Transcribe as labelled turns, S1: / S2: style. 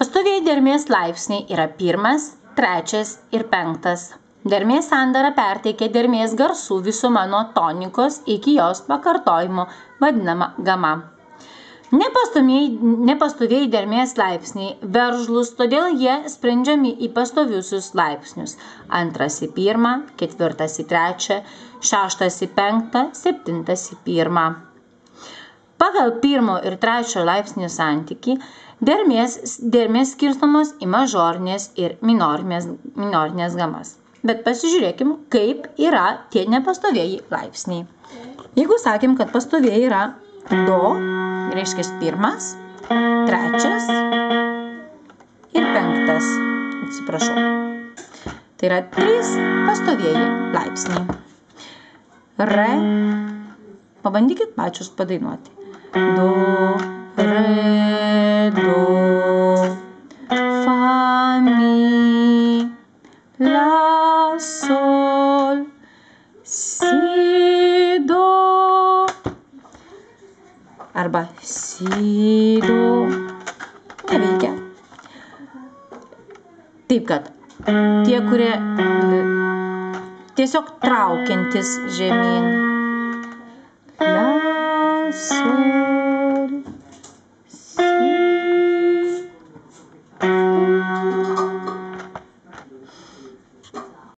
S1: Pastovieji dermės laipsniai yra 1, 3 ir 5. Dermės sandara perteikia dermės garsų visumą nuo tonikos iki jos pakartojimo, vadinama gama. Nepastovieji dermės laipsniai veržlūs, todėl jie sprendžiami į pastoviusius laipsnius. 2 į 1, 4 į 3, 6 į 5, 7 į 1. Pagal 1 ir 3 laipsnių santykį dermės skirstomos į mažorinės ir minorinės gamas. Bet pasižiūrėkim, kaip yra tie nepastovieji laipsniai. Jeigu sakėm, kad pastovieji yra do, reiškia 1, 3 ir 5. Atsiprašau. Tai yra 3 pastovieji laipsniai. Re. Pabandykit pačius padainuoti. Do, re, do, fa, mi, la, sol, si, do. Arba si, do. Neveikia. Taip, kad tie, kurie tiesiog traukiantis žemyn. La, sol.